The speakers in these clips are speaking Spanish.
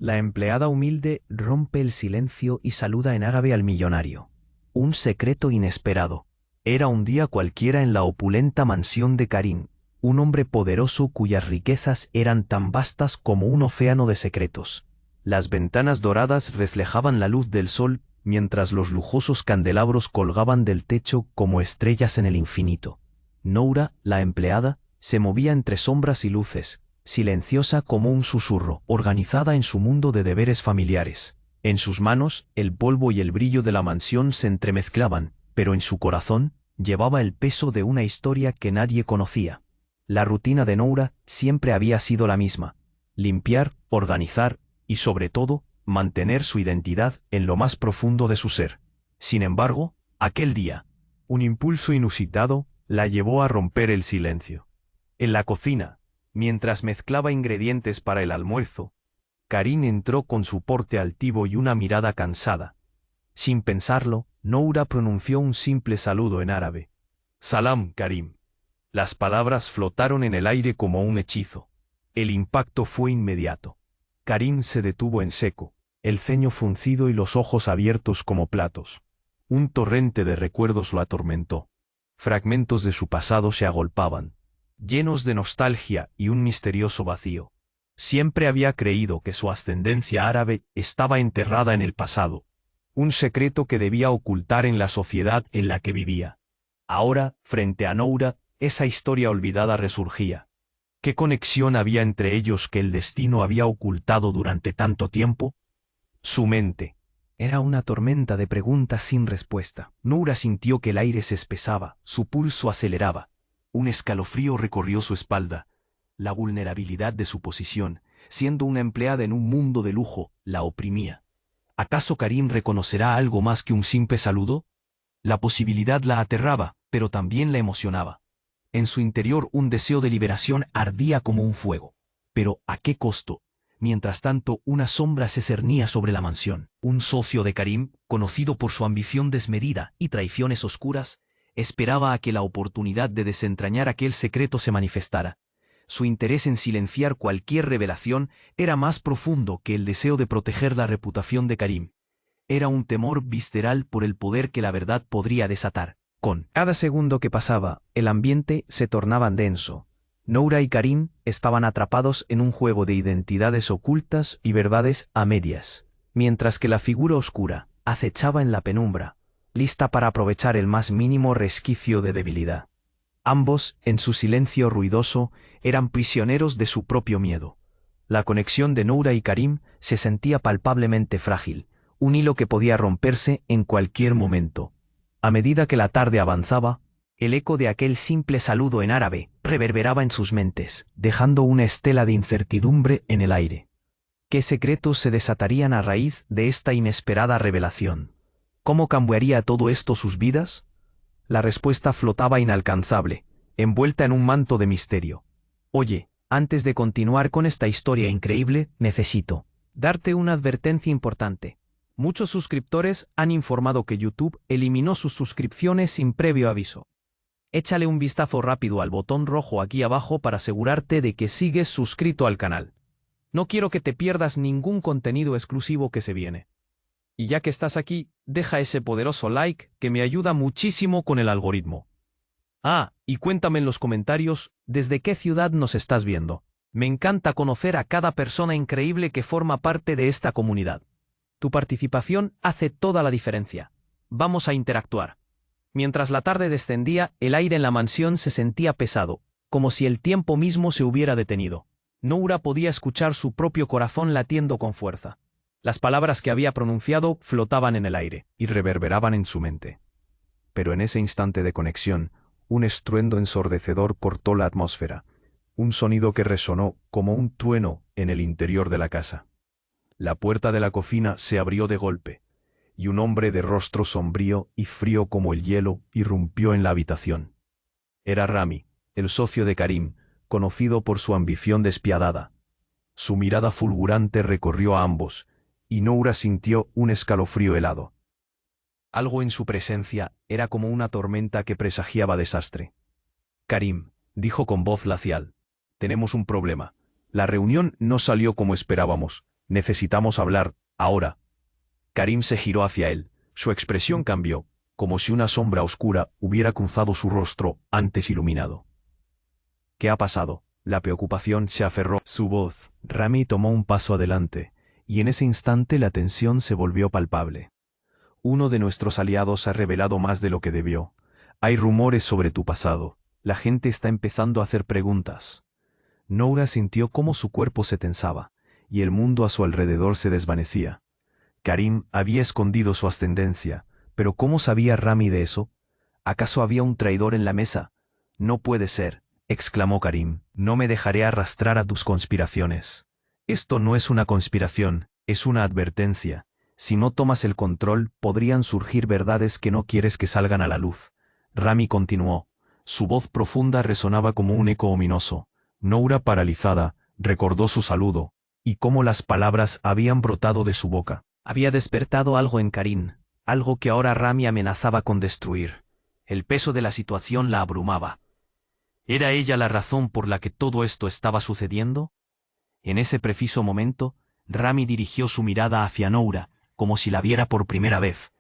La empleada humilde rompe el silencio y saluda en árabe al millonario. Un secreto inesperado. Era un día cualquiera en la opulenta mansión de Karim, un hombre poderoso cuyas riquezas eran tan vastas como un océano de secretos. Las ventanas doradas reflejaban la luz del sol, mientras los lujosos candelabros colgaban del techo como estrellas en el infinito. Noura, la empleada, se movía entre sombras y luces, silenciosa como un susurro, organizada en su mundo de deberes familiares. En sus manos, el polvo y el brillo de la mansión se entremezclaban, pero en su corazón, llevaba el peso de una historia que nadie conocía. La rutina de Noura siempre había sido la misma: limpiar, organizar y, sobre todo, mantener su identidad en lo más profundo de su ser. Sin embargo, aquel día, un impulso inusitado la llevó a romper el silencio. En la cocina, mientras mezclaba ingredientes para el almuerzo, Karim entró con su porte altivo y una mirada cansada. Sin pensarlo, Noura pronunció un simple saludo en árabe. «Salam, Karim». Las palabras flotaron en el aire como un hechizo. El impacto fue inmediato. Karim se detuvo en seco, el ceño fruncido y los ojos abiertos como platos. Un torrente de recuerdos lo atormentó. Fragmentos de su pasado se agolpaban, llenos de nostalgia y un misterioso vacío. Siempre había creído que su ascendencia árabe estaba enterrada en el pasado, un secreto que debía ocultar en la sociedad en la que vivía. Ahora, frente a Noura, esa historia olvidada resurgía. ¿Qué conexión había entre ellos que el destino había ocultado durante tanto tiempo? Su mente era una tormenta de preguntas sin respuesta. Noura sintió que el aire se espesaba, su pulso aceleraba. Un escalofrío recorrió su espalda. La vulnerabilidad de su posición, siendo una empleada en un mundo de lujo, la oprimía. ¿Acaso Karim reconocerá algo más que un simple saludo? La posibilidad la aterraba, pero también la emocionaba. En su interior un deseo de liberación ardía como un fuego. Pero ¿a qué costo? Mientras tanto, una sombra se cernía sobre la mansión. Un socio de Karim, conocido por su ambición desmedida y traiciones oscuras, esperaba a que la oportunidad de desentrañar aquel secreto se manifestara. Su interés en silenciar cualquier revelación era más profundo que el deseo de proteger la reputación de Karim. Era un temor visceral por el poder que la verdad podría desatar. Con cada segundo que pasaba, el ambiente se tornaba denso. Noura y Karim estaban atrapados en un juego de identidades ocultas y verdades a medias, mientras que la figura oscura acechaba en la penumbra, lista para aprovechar el más mínimo resquicio de debilidad. Ambos, en su silencio ruidoso, eran prisioneros de su propio miedo. La conexión de Noura y Karim se sentía palpablemente frágil, un hilo que podía romperse en cualquier momento. A medida que la tarde avanzaba, el eco de aquel simple saludo en árabe reverberaba en sus mentes, dejando una estela de incertidumbre en el aire. ¿Qué secretos se desatarían a raíz de esta inesperada revelación? ¿Cómo cambiaría todo esto sus vidas? La respuesta flotaba inalcanzable, envuelta en un manto de misterio. Oye, antes de continuar con esta historia increíble, necesito darte una advertencia importante. Muchos suscriptores han informado que YouTube eliminó sus suscripciones sin previo aviso. Échale un vistazo rápido al botón rojo aquí abajo para asegurarte de que sigues suscrito al canal. No quiero que te pierdas ningún contenido exclusivo que se viene. Y ya que estás aquí, deja ese poderoso like que me ayuda muchísimo con el algoritmo. Ah, y cuéntame en los comentarios desde qué ciudad nos estás viendo. Me encanta conocer a cada persona increíble que forma parte de esta comunidad. Tu participación hace toda la diferencia. Vamos a interactuar. Mientras la tarde descendía, el aire en la mansión se sentía pesado, como si el tiempo mismo se hubiera detenido. Noura podía escuchar su propio corazón latiendo con fuerza. Las palabras que había pronunciado flotaban en el aire y reverberaban en su mente. Pero en ese instante de conexión, un estruendo ensordecedor cortó la atmósfera, un sonido que resonó como un trueno en el interior de la casa. La puerta de la cocina se abrió de golpe, y un hombre de rostro sombrío y frío como el hielo irrumpió en la habitación. Era Rami, el socio de Karim, conocido por su ambición despiadada. Su mirada fulgurante recorrió a ambos, y Noura sintió un escalofrío helado. Algo en su presencia era como una tormenta que presagiaba desastre. «Karim», dijo con voz glacial, «tenemos un problema. La reunión no salió como esperábamos. Necesitamos hablar, ahora. Karim se giró hacia él. Su expresión cambió, como si una sombra oscura hubiera cruzado su rostro antes iluminado. ¿Qué ha pasado? La preocupación se aferró a su voz. Rami tomó un paso adelante, y en ese instante la tensión se volvió palpable. Uno de nuestros aliados ha revelado más de lo que debió. Hay rumores sobre tu pasado. La gente está empezando a hacer preguntas. Noura sintió cómo su cuerpo se tensaba, y el mundo a su alrededor se desvanecía. Karim había escondido su ascendencia, pero ¿cómo sabía Rami de eso? ¿Acaso había un traidor en la mesa? No puede ser, exclamó Karim. No me dejaré arrastrar a tus conspiraciones. Esto no es una conspiración, es una advertencia. Si no tomas el control, podrían surgir verdades que no quieres que salgan a la luz. Rami continuó. Su voz profunda resonaba como un eco ominoso. Noura, paralizada, recordó su saludo, y cómo las palabras habían brotado de su boca. Había despertado algo en Karim, algo que ahora Rami amenazaba con destruir. El peso de la situación la abrumaba. ¿Era ella la razón por la que todo esto estaba sucediendo? En ese preciso momento, Rami dirigió su mirada hacia Noura, como si la viera por primera vez.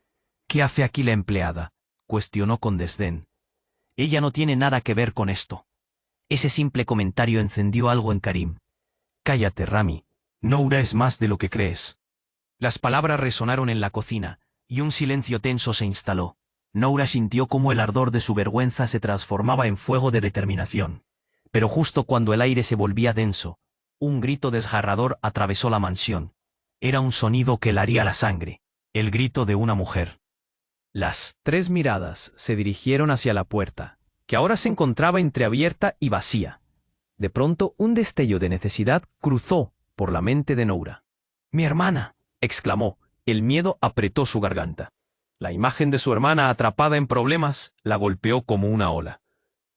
¿Qué hace aquí la empleada?, cuestionó con desdén. Ella no tiene nada que ver con esto. Ese simple comentario encendió algo en Karim. Cállate, Rami. Noura es más de lo que crees. Las palabras resonaron en la cocina, y un silencio tenso se instaló. Noura sintió cómo el ardor de su vergüenza se transformaba en fuego de determinación. Pero justo cuando el aire se volvía denso, un grito desgarrador atravesó la mansión. Era un sonido que helaría la sangre, el grito de una mujer. Las 3 miradas se dirigieron hacia la puerta, que ahora se encontraba entreabierta y vacía. De pronto, un destello de necesidad cruzó por la mente de Noura. «¡Mi hermana!», exclamó. El miedo apretó su garganta. La imagen de su hermana atrapada en problemas la golpeó como una ola.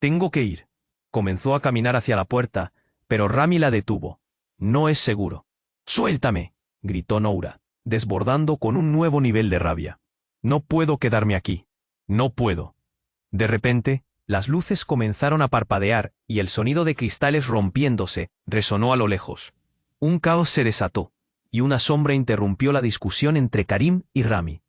«Tengo que ir». Comenzó a caminar hacia la puerta, pero Rami la detuvo. «No es seguro». «¡Suéltame!», gritó Noura, desbordando con un nuevo nivel de rabia. «No puedo quedarme aquí. No puedo». De repente, las luces comenzaron a parpadear y el sonido de cristales rompiéndose resonó a lo lejos. Un caos se desató, y una sombra interrumpió la discusión entre Karim y Rami.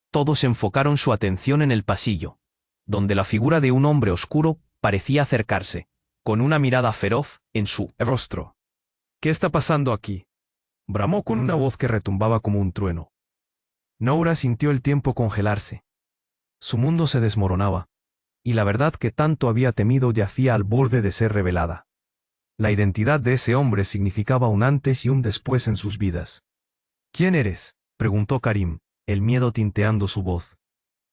Todos enfocaron su atención en el pasillo, donde la figura de un hombre oscuro parecía acercarse, con una mirada feroz en su rostro. «¿Qué está pasando aquí?», bramó con una voz que retumbaba como un trueno. Noura sintió el tiempo congelarse. Su mundo se desmoronaba, y la verdad que tanto había temido yacía al borde de ser revelada. La identidad de ese hombre significaba un antes y un después en sus vidas. «¿Quién eres?», preguntó Karim, el miedo tinteando su voz.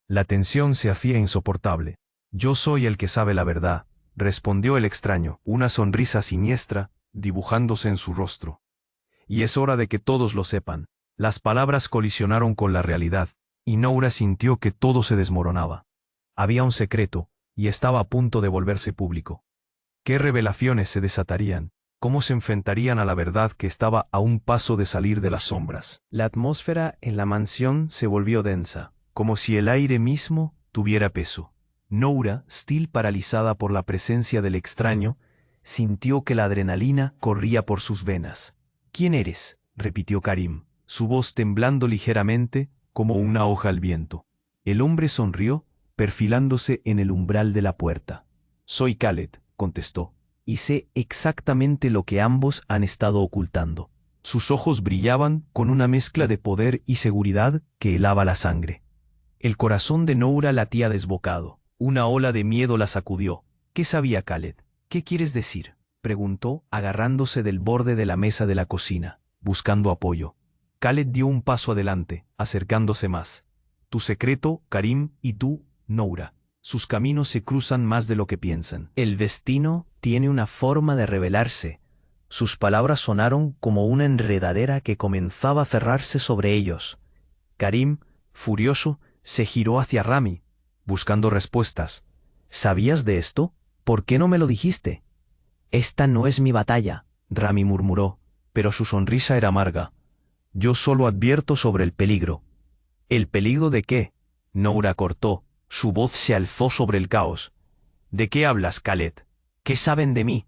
La tensión se hacía insoportable. «Yo soy el que sabe la verdad», respondió el extraño, una sonrisa siniestra dibujándose en su rostro. «Y es hora de que todos lo sepan». Las palabras colisionaron con la realidad, y Noura sintió que todo se desmoronaba. Había un secreto, y estaba a punto de volverse público. ¿Qué revelaciones se desatarían? ¿Cómo se enfrentarían a la verdad que estaba a un paso de salir de las sombras? La atmósfera en la mansión se volvió densa, como si el aire mismo tuviera peso. Noura, still paralizada por la presencia del extraño, sintió que la adrenalina corría por sus venas. «¿Quién eres?», repitió Karim, su voz temblando ligeramente como una hoja al viento. El hombre sonrió, perfilándose en el umbral de la puerta. «Soy Khaled», contestó, «y sé exactamente lo que ambos han estado ocultando». Sus ojos brillaban con una mezcla de poder y seguridad que helaba la sangre. El corazón de Noura latía desbocado. Una ola de miedo la sacudió. ¿Qué sabía Khaled? «¿Qué quieres decir?», preguntó, agarrándose del borde de la mesa de la cocina, buscando apoyo. Khaled dio un paso adelante, acercándose más. «Tu secreto, Karim, y tú, Noura. Sus caminos se cruzan más de lo que piensan. El destino tiene una forma de revelarse». Sus palabras sonaron como una enredadera que comenzaba a cerrarse sobre ellos. Karim, furioso, se giró hacia Rami, buscando respuestas. «¿Sabías de esto? ¿Por qué no me lo dijiste?». «Esta no es mi batalla», Rami murmuró, pero su sonrisa era amarga. «Yo solo advierto sobre el peligro». «¿El peligro de qué?», Noura cortó. Su voz se alzó sobre el caos. «¿De qué hablas, Khaled? ¿Qué saben de mí?».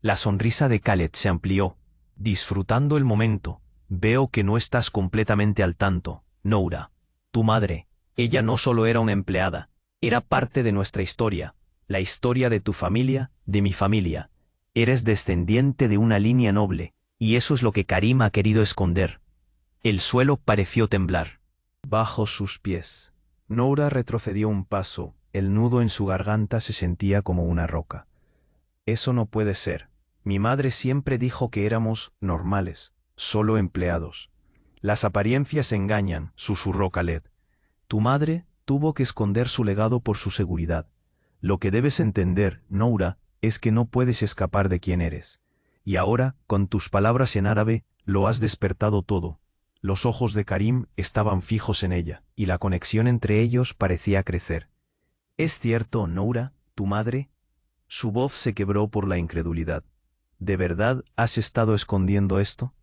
La sonrisa de Khaled se amplió, disfrutando el momento. Veo que no estás completamente al tanto, Noura. Tu madre, ella no solo era una empleada, era parte de nuestra historia, la historia de tu familia, de mi familia. Eres descendiente de una línea noble, y eso es lo que Karim ha querido esconder. El suelo pareció temblar. Bajo sus pies. Noura retrocedió un paso, el nudo en su garganta se sentía como una roca. Eso no puede ser. Mi madre siempre dijo que éramos normales, solo empleados. Las apariencias engañan, susurró Khaled. Tu madre tuvo que esconder su legado por su seguridad. Lo que debes entender, Noura, es que no puedes escapar de quién eres. Y ahora, con tus palabras en árabe, lo has despertado todo. Los ojos de Karim estaban fijos en ella, y la conexión entre ellos parecía crecer. ¿Es cierto, Noura, tu madre? Su voz se quebró por la incredulidad. ¿De verdad has estado escondiendo esto?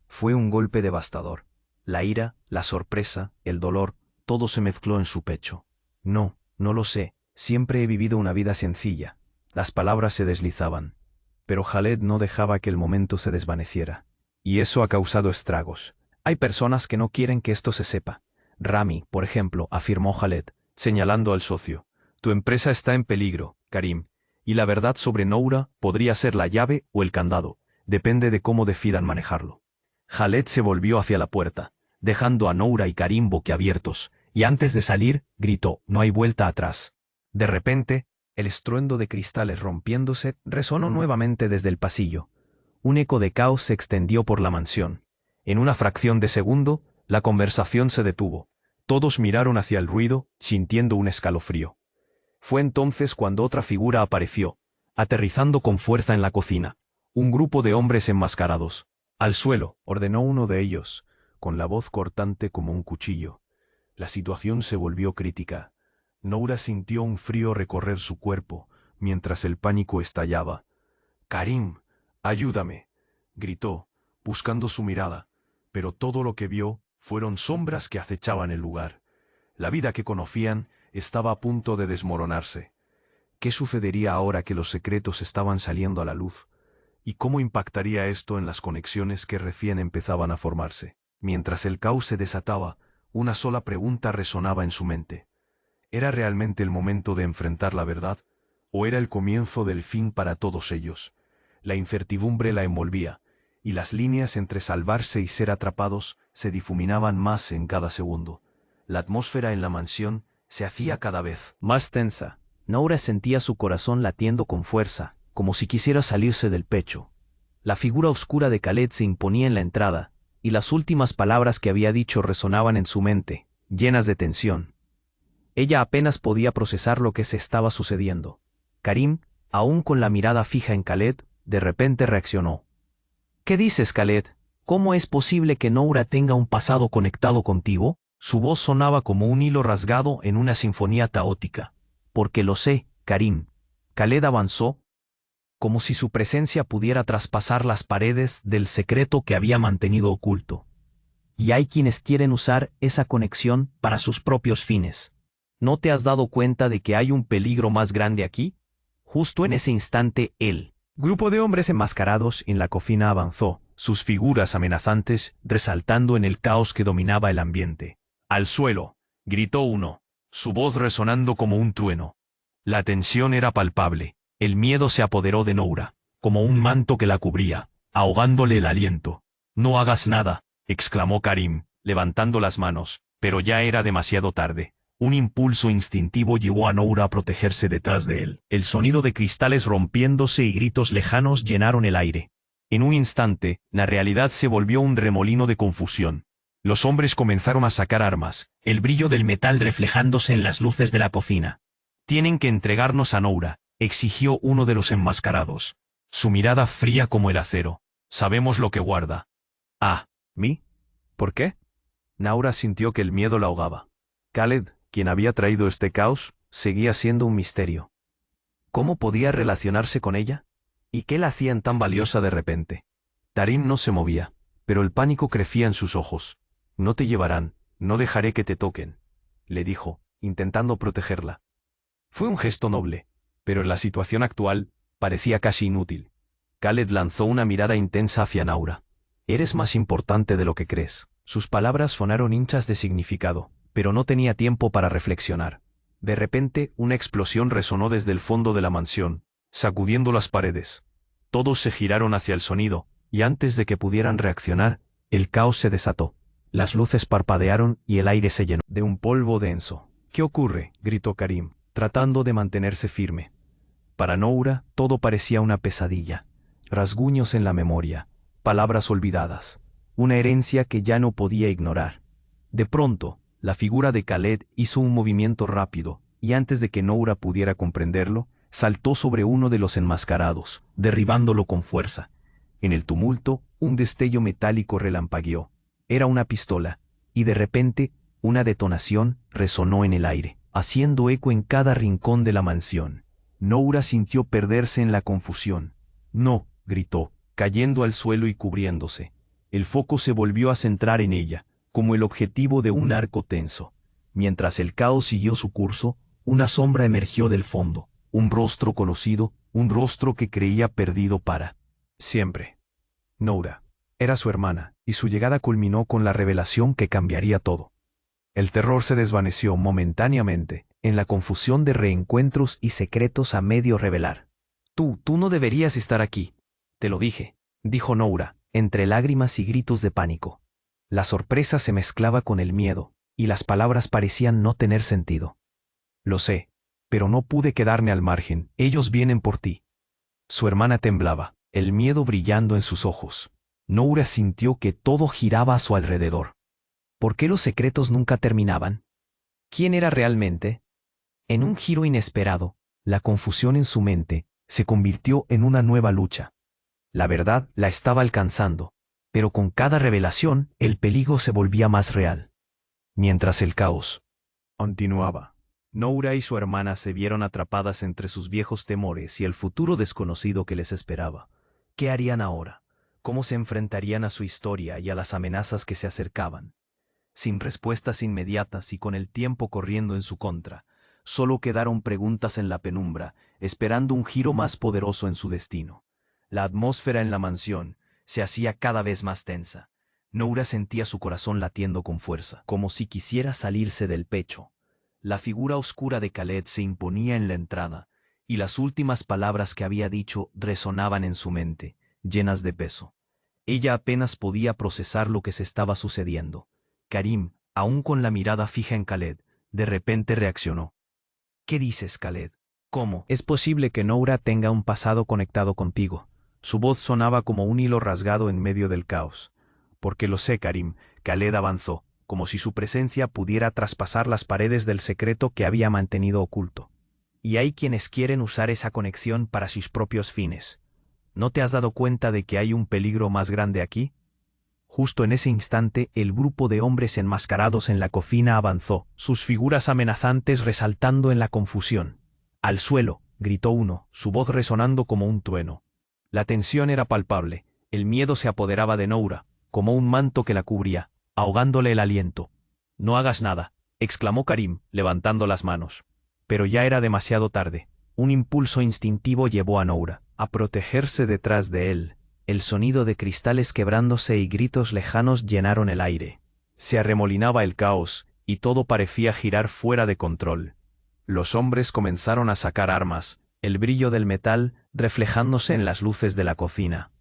Fue un golpe devastador. La ira, la sorpresa, el dolor, todo se mezcló en su pecho. No, no lo sé. Siempre he vivido una vida sencilla. Las palabras se deslizaban. Pero Khaled no dejaba que el momento se desvaneciera. Y eso ha causado estragos. Hay personas que no quieren que esto se sepa. Rami, por ejemplo, afirmó Khaled, señalando al socio. Tu empresa está en peligro, Karim. Y la verdad sobre Noura podría ser la llave o el candado. Depende de cómo decidan manejarlo. Khaled se volvió hacia la puerta, dejando a Noura y Karim boquiabiertos, y antes de salir, gritó, no hay vuelta atrás. De repente, el estruendo de cristales rompiéndose resonó nuevamente desde el pasillo. Un eco de caos se extendió por la mansión. En una fracción de segundo, la conversación se detuvo. Todos miraron hacia el ruido, sintiendo un escalofrío. Fue entonces cuando otra figura apareció, aterrizando con fuerza en la cocina. Un grupo de hombres enmascarados. Al suelo, ordenó uno de ellos, con la voz cortante como un cuchillo. La situación se volvió crítica. Noura sintió un frío recorrer su cuerpo, mientras el pánico estallaba. «Karim, ayúdame», gritó, buscando su mirada, pero todo lo que vio fueron sombras que acechaban el lugar. La vida que conocían estaba a punto de desmoronarse. ¿Qué sucedería ahora que los secretos estaban saliendo a la luz? ¿Y cómo impactaría esto en las conexiones que recién empezaban a formarse? Mientras el caos se desataba, una sola pregunta resonaba en su mente. ¿Era realmente el momento de enfrentar la verdad? ¿O era el comienzo del fin para todos ellos? La incertidumbre la envolvía, y las líneas entre salvarse y ser atrapados se difuminaban más en cada segundo. La atmósfera en la mansión se hacía cada vez más tensa. Noura sentía su corazón latiendo con fuerza, como si quisiera salirse del pecho. La figura oscura de Khaled se imponía en la entrada, y las últimas palabras que había dicho resonaban en su mente, llenas de tensión. Ella apenas podía procesar lo que se estaba sucediendo. Karim, aún con la mirada fija en Khaled, de repente reaccionó. «¿Qué dices, Khaled? ¿Cómo es posible que Noura tenga un pasado conectado contigo?» Su voz sonaba como un hilo rasgado en una sinfonía caótica. «Porque lo sé, Karim». Khaled avanzó, como si su presencia pudiera traspasar las paredes del secreto que había mantenido oculto. Y hay quienes quieren usar esa conexión para sus propios fines. ¿No te has dado cuenta de que hay un peligro más grande aquí? Justo en ese instante el grupo de hombres enmascarados en la cocina avanzó, sus figuras amenazantes resaltando en el caos que dominaba el ambiente. «Al suelo», gritó uno, su voz resonando como un trueno. La tensión era palpable, el miedo se apoderó de Noura, como un manto que la cubría, ahogándole el aliento. «No hagas nada», exclamó Karim, levantando las manos, pero ya era demasiado tarde. Un impulso instintivo llevó a Noura a protegerse detrás de él. El sonido de cristales rompiéndose y gritos lejanos llenaron el aire. En un instante, la realidad se volvió un remolino de confusión. Los hombres comenzaron a sacar armas, el brillo del metal reflejándose en las luces de la cocina. «Tienen que entregarnos a Noura», exigió uno de los enmascarados. Su mirada fría como el acero. «Sabemos lo que guarda». «Ah, ¿mí? ¿Por qué?» Noura sintió que el miedo la ahogaba. Khaled, quien había traído este caos, seguía siendo un misterio. ¿Cómo podía relacionarse con ella? ¿Y qué la hacían tan valiosa de repente? Karim no se movía, pero el pánico crecía en sus ojos. «No te llevarán, no dejaré que te toquen», le dijo, intentando protegerla. Fue un gesto noble, pero en la situación actual parecía casi inútil. Khaled lanzó una mirada intensa hacia Noura. Eres más importante de lo que crees. Sus palabras sonaron hinchas de significado, pero no tenía tiempo para reflexionar. De repente, una explosión resonó desde el fondo de la mansión, sacudiendo las paredes. Todos se giraron hacia el sonido, y antes de que pudieran reaccionar, el caos se desató. Las luces parpadearon y el aire se llenó de un polvo denso. «¿Qué ocurre?», gritó Karim, tratando de mantenerse firme. Para Noura, todo parecía una pesadilla. Rasguños en la memoria, palabras olvidadas, una herencia que ya no podía ignorar. De pronto, la figura de Khaled hizo un movimiento rápido, y antes de que Noura pudiera comprenderlo, saltó sobre uno de los enmascarados, derribándolo con fuerza. En el tumulto, un destello metálico relampagueó. Era una pistola, y de repente, una detonación resonó en el aire, haciendo eco en cada rincón de la mansión. Noura sintió perderse en la confusión. «No», gritó, cayendo al suelo y cubriéndose. El foco se volvió a centrar en ella, como el objetivo de un arco tenso. Mientras el caos siguió su curso, una sombra emergió del fondo, un rostro conocido, un rostro que creía perdido para siempre. Noura. Era su hermana, y su llegada culminó con la revelación que cambiaría todo. El terror se desvaneció momentáneamente, en la confusión de reencuentros y secretos a medio revelar. Tú no deberías estar aquí. Te lo dije», dijo Noura, entre lágrimas y gritos de pánico. La sorpresa se mezclaba con el miedo, y las palabras parecían no tener sentido. «Lo sé, pero no pude quedarme al margen. Ellos vienen por ti». Su hermana temblaba, el miedo brillando en sus ojos. Noura sintió que todo giraba a su alrededor. ¿Por qué los secretos nunca terminaban? ¿Quién era realmente? En un giro inesperado, la confusión en su mente se convirtió en una nueva lucha. La verdad la estaba alcanzando, pero con cada revelación el peligro se volvía más real. Mientras el caos continuaba, Noura y su hermana se vieron atrapadas entre sus viejos temores y el futuro desconocido que les esperaba. ¿Qué harían ahora? ¿Cómo se enfrentarían a su historia y a las amenazas que se acercaban? Sin respuestas inmediatas y con el tiempo corriendo en su contra, solo quedaron preguntas en la penumbra, esperando un giro más poderoso en su destino. La atmósfera en la mansión se hacía cada vez más tensa. Noura sentía su corazón latiendo con fuerza, como si quisiera salirse del pecho. La figura oscura de Khaled se imponía en la entrada, y las últimas palabras que había dicho resonaban en su mente, llenas de peso. Ella apenas podía procesar lo que se estaba sucediendo. Karim, aún con la mirada fija en Khaled, de repente reaccionó. «¿Qué dices, Khaled? ¿Cómo es posible que Noura tenga un pasado conectado contigo?» Su voz sonaba como un hilo rasgado en medio del caos. «Porque lo sé, Karim», Khaled avanzó, como si su presencia pudiera traspasar las paredes del secreto que había mantenido oculto. «Y hay quienes quieren usar esa conexión para sus propios fines. ¿No te has dado cuenta de que hay un peligro más grande aquí?» Justo en ese instante, el grupo de hombres enmascarados en la cocina avanzó, sus figuras amenazantes resaltando en la confusión. «¡Al suelo!», gritó uno, su voz resonando como un trueno. La tensión era palpable, el miedo se apoderaba de Noura, como un manto que la cubría, ahogándole el aliento. «No hagas nada», exclamó Karim, levantando las manos. Pero ya era demasiado tarde. Un impulso instintivo llevó a Noura a protegerse detrás de él. El sonido de cristales quebrándose y gritos lejanos llenaron el aire. Se arremolinaba el caos, y todo parecía girar fuera de control. Los hombres comenzaron a sacar armas, el brillo del metal reflejándose en las luces de la cocina.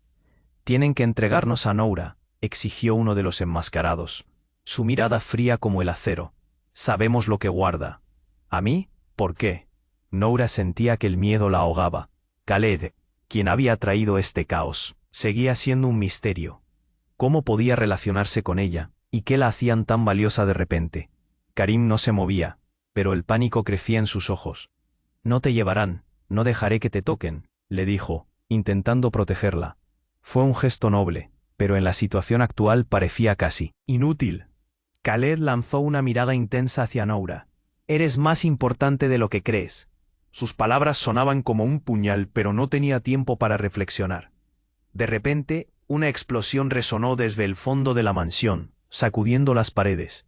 «Tienen que entregarnos a Noura», exigió uno de los enmascarados. Su mirada fría como el acero. «Sabemos lo que guarda». «¿A mí? ¿Por qué?» Noura sentía que el miedo la ahogaba. Khaled, quien había traído este caos, seguía siendo un misterio. ¿Cómo podía relacionarse con ella, y qué la hacían tan valiosa de repente? Karim no se movía, pero el pánico crecía en sus ojos. «No te llevarán, no dejaré que te toquen», le dijo, intentando protegerla. Fue un gesto noble, pero en la situación actual parecía casi inútil. Khaled lanzó una mirada intensa hacia Noura. «Eres más importante de lo que crees». Sus palabras sonaban como un puñal, pero no tenía tiempo para reflexionar. De repente, una explosión resonó desde el fondo de la mansión, sacudiendo las paredes.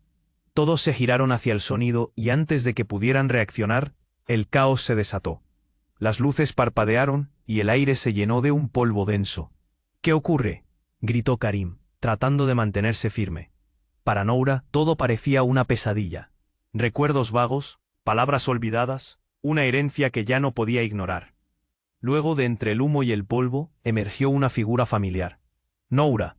Todos se giraron hacia el sonido y antes de que pudieran reaccionar, el caos se desató. Las luces parpadearon y el aire se llenó de un polvo denso. «¿Qué ocurre?», gritó Karim. tratando de mantenerse firme. Para Noura, todo parecía una pesadilla. Recuerdos vagos, palabras olvidadas, una herencia que ya no podía ignorar. Luego, de entre el humo y el polvo, emergió una figura familiar. Noura.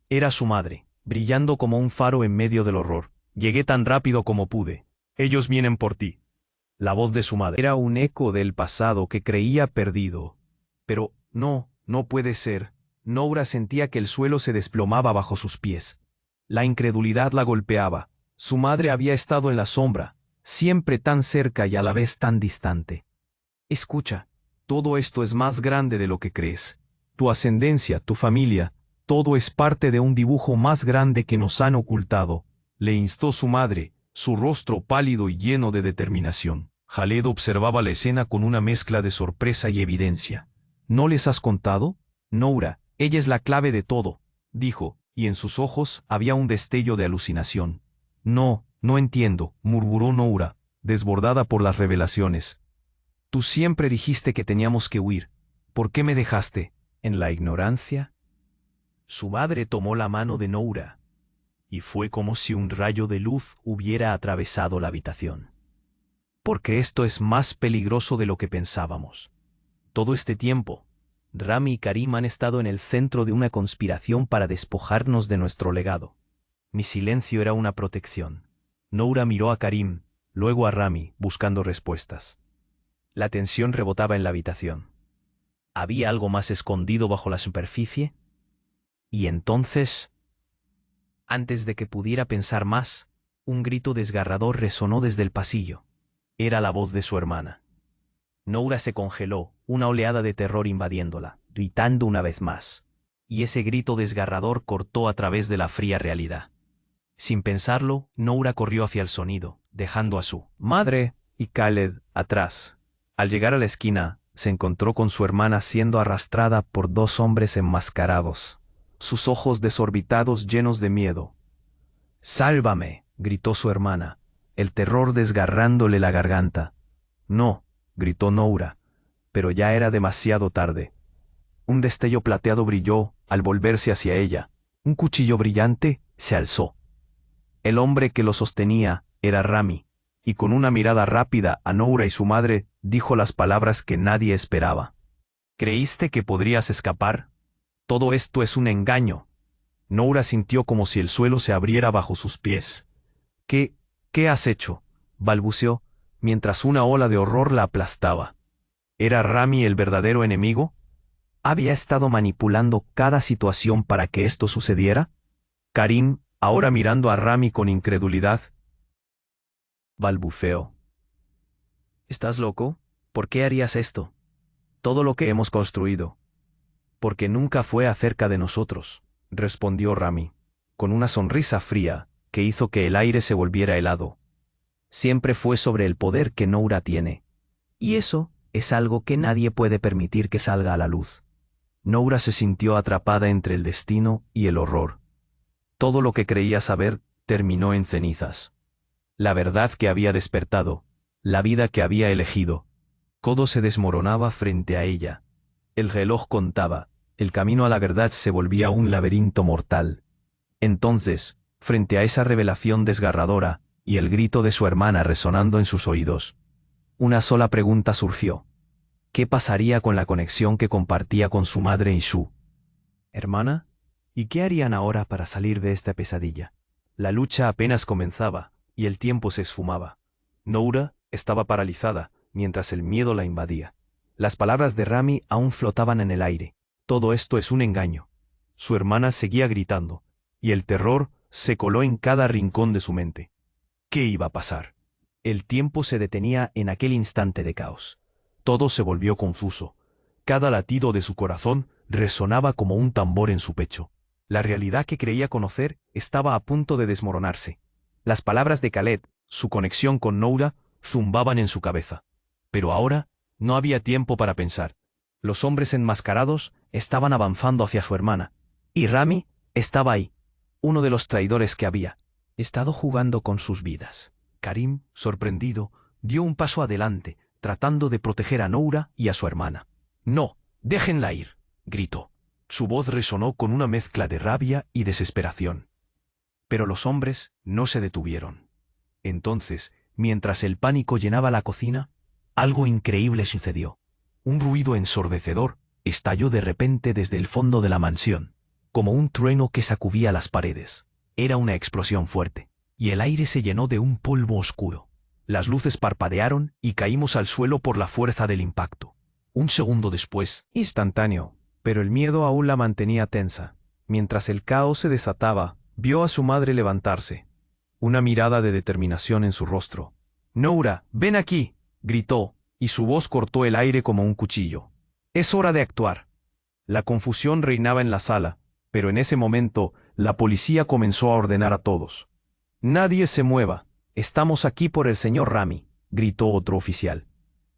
Era su madre, brillando como un faro en medio del horror. Llegué tan rápido como pude. Ellos vienen por ti. La voz de su madre era un eco del pasado que creía perdido. Pero, no puede ser. Noura sentía que el suelo se desplomaba bajo sus pies. La incredulidad la golpeaba. Su madre había estado en la sombra, siempre tan cerca y a la vez tan distante. Escucha, todo esto es más grande de lo que crees. Tu ascendencia, tu familia, todo es parte de un dibujo más grande que nos han ocultado, le instó su madre, su rostro pálido y lleno de determinación. Khaled observaba la escena con una mezcla de sorpresa y evidencia. ¿No les has contado? Noura, ella es la clave de todo, dijo, y en sus ojos había un destello de alucinación. No entiendo, murmuró Noura, desbordada por las revelaciones. Tú siempre dijiste que teníamos que huir. ¿Por qué me dejaste? ¿En la ignorancia? Su madre tomó la mano de Noura, y fue como si un rayo de luz hubiera atravesado la habitación. Porque esto es más peligroso de lo que pensábamos. Todo este tiempo, Rami y Karim han estado en el centro de una conspiración para despojarnos de nuestro legado. Mi silencio era una protección. Noura miró a Karim, luego a Rami, buscando respuestas. La tensión rebotaba en la habitación. ¿Había algo más escondido bajo la superficie? Y entonces, antes de que pudiera pensar más, un grito desgarrador resonó desde el pasillo. Era la voz de su hermana. Noura se congeló, una oleada de terror invadiéndola, gritando una vez más. Y ese grito desgarrador cortó a través de la fría realidad. Sin pensarlo, Noura corrió hacia el sonido, dejando a su madre y Khaled atrás. Al llegar a la esquina, se encontró con su hermana siendo arrastrada por dos hombres enmascarados, sus ojos desorbitados llenos de miedo. «¡Sálvame!», gritó su hermana, el terror desgarrándole la garganta. «No», gritó Noura, pero ya era demasiado tarde. Un destello plateado brilló al volverse hacia ella. Un cuchillo brillante se alzó. El hombre que lo sostenía era Rami, y con una mirada rápida a Noura y su madre, dijo las palabras que nadie esperaba. «¿Creíste que podrías escapar? Todo esto es un engaño». Noura sintió como si el suelo se abriera bajo sus pies. ¿Qué has hecho?», balbuceó, mientras una ola de horror la aplastaba. ¿Era Rami el verdadero enemigo? ¿Había estado manipulando cada situación para que esto sucediera? Karim, ahora mirando a Rami con incredulidad, balbuceó. «¿Estás loco? ¿Por qué harías esto? Todo lo que hemos construido». «Porque nunca fue acerca de nosotros», respondió Rami, con una sonrisa fría que hizo que el aire se volviera helado. «Siempre fue sobre el poder que Noura tiene. Y eso es algo que nadie puede permitir que salga a la luz». Noura se sintió atrapada entre el destino y el horror. Todo lo que creía saber terminó en cenizas. La verdad que había despertado, la vida que había elegido. Todo se desmoronaba frente a ella. El reloj contaba, el camino a la verdad se volvía un laberinto mortal. Entonces, frente a esa revelación desgarradora, y el grito de su hermana resonando en sus oídos, una sola pregunta surgió. ¿Qué pasaría con la conexión que compartía con su madre y su hermana? ¿Y qué harían ahora para salir de esta pesadilla? La lucha apenas comenzaba, y el tiempo se esfumaba. Noura estaba paralizada, mientras el miedo la invadía. Las palabras de Rami aún flotaban en el aire. Todo esto es un engaño. Su hermana seguía gritando, y el terror se coló en cada rincón de su mente. ¿Qué iba a pasar? El tiempo se detenía en aquel instante de caos. Todo se volvió confuso. Cada latido de su corazón resonaba como un tambor en su pecho. La realidad que creía conocer estaba a punto de desmoronarse. Las palabras de Khaled, su conexión con Noura, zumbaban en su cabeza. Pero ahora no había tiempo para pensar. Los hombres enmascarados estaban avanzando hacia su hermana. Y Rami estaba ahí, uno de los traidores que había estado jugando con sus vidas. Karim, sorprendido, dio un paso adelante, tratando de proteger a Noura y a su hermana. «No, déjenla ir», gritó. Su voz resonó con una mezcla de rabia y desesperación. Pero los hombres no se detuvieron. Entonces, mientras el pánico llenaba la cocina, algo increíble sucedió. Un ruido ensordecedor estalló de repente desde el fondo de la mansión, como un trueno que sacudía las paredes. Era una explosión fuerte, y el aire se llenó de un polvo oscuro. Las luces parpadearon y caímos al suelo por la fuerza del impacto. Un segundo después, instantáneo, pero el miedo aún la mantenía tensa. Mientras el caos se desataba, vio a su madre levantarse, una mirada de determinación en su rostro. «Noura, ven aquí», gritó, y su voz cortó el aire como un cuchillo. «Es hora de actuar». La confusión reinaba en la sala, pero en ese momento la policía comenzó a ordenar a todos. «Nadie se mueva. Estamos aquí por el señor Rami», gritó otro oficial.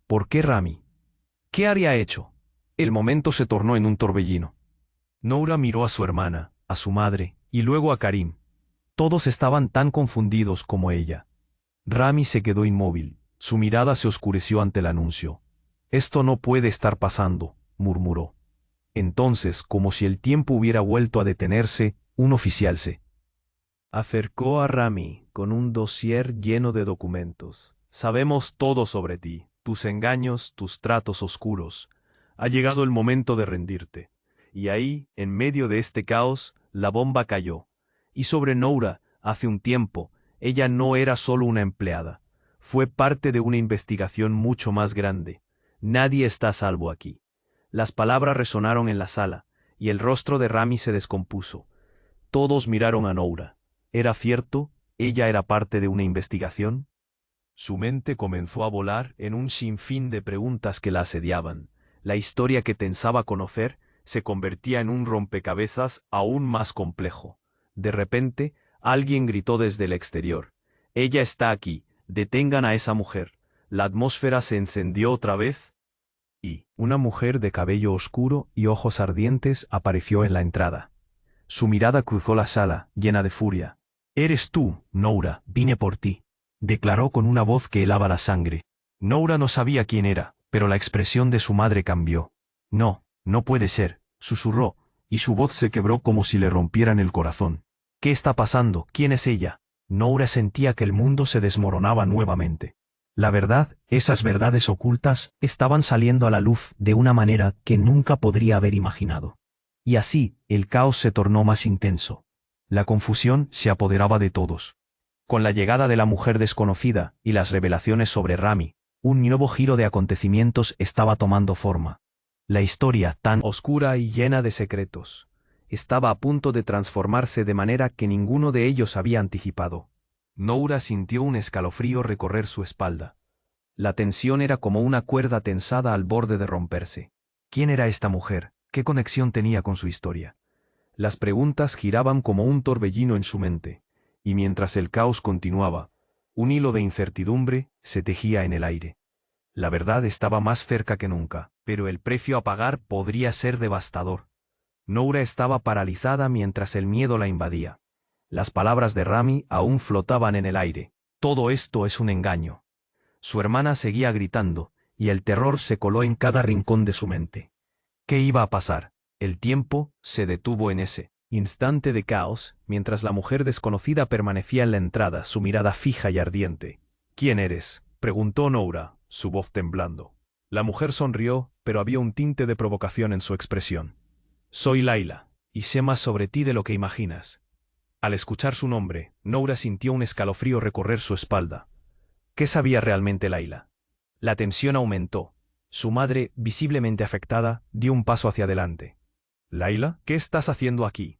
«¿Por qué Rami? ¿Qué habría hecho?». El momento se tornó en un torbellino. Noura miró a su hermana, a su madre, y luego a Karim. Todos estaban tan confundidos como ella. Rami se quedó inmóvil, su mirada se oscureció ante el anuncio. «Esto no puede estar pasando», murmuró. Entonces, como si el tiempo hubiera vuelto a detenerse, un oficial se acercó a Rami con un dossier lleno de documentos. «Sabemos todo sobre ti, tus engaños, tus tratos oscuros. Ha llegado el momento de rendirte». Y ahí, en medio de este caos, la bomba cayó. Y sobre Noura, hace un tiempo, ella no era solo una empleada. Fue parte de una investigación mucho más grande. Nadie está a salvo aquí. Las palabras resonaron en la sala, y el rostro de Rami se descompuso. Todos miraron a Noura. ¿Era cierto? ¿Ella era parte de una investigación? Su mente comenzó a volar en un sinfín de preguntas que la asediaban. La historia que pensaba conocer se convertía en un rompecabezas aún más complejo. De repente, alguien gritó desde el exterior. «Ella está aquí, detengan a esa mujer». La atmósfera se encendió otra vez, y una mujer de cabello oscuro y ojos ardientes apareció en la entrada. Su mirada cruzó la sala, llena de furia. «Eres tú, Noura, vine por ti», declaró con una voz que helaba la sangre. Noura no sabía quién era, pero la expresión de su madre cambió. «No, no puede ser», susurró, y su voz se quebró como si le rompieran el corazón. «¿Qué está pasando? ¿Quién es ella?». Noura sentía que el mundo se desmoronaba nuevamente. La verdad, esas verdades ocultas, estaban saliendo a la luz de una manera que nunca podría haber imaginado. Y así, el caos se tornó más intenso. La confusión se apoderaba de todos. Con la llegada de la mujer desconocida y las revelaciones sobre Rami, un nuevo giro de acontecimientos estaba tomando forma. La historia, tan oscura y llena de secretos, estaba a punto de transformarse de manera que ninguno de ellos había anticipado. Noura sintió un escalofrío recorrer su espalda. La tensión era como una cuerda tensada al borde de romperse. ¿Quién era esta mujer? ¿Qué conexión tenía con su historia? Las preguntas giraban como un torbellino en su mente, y mientras el caos continuaba, un hilo de incertidumbre se tejía en el aire. La verdad estaba más cerca que nunca, pero el precio a pagar podría ser devastador. Noura estaba paralizada mientras el miedo la invadía. Las palabras de Rami aún flotaban en el aire. «Todo esto es un engaño». Su hermana seguía gritando, y el terror se coló en cada rincón de su mente. ¿Qué iba a pasar? El tiempo se detuvo en ese instante de caos, mientras la mujer desconocida permanecía en la entrada, su mirada fija y ardiente. «¿Quién eres?», preguntó Noura, su voz temblando. La mujer sonrió, pero había un tinte de provocación en su expresión. «Soy Laila, y sé más sobre ti de lo que imaginas». Al escuchar su nombre, Noura sintió un escalofrío recorrer su espalda. ¿Qué sabía realmente Laila? La tensión aumentó. Su madre, visiblemente afectada, dio un paso hacia adelante. «Laila, ¿qué estás haciendo aquí?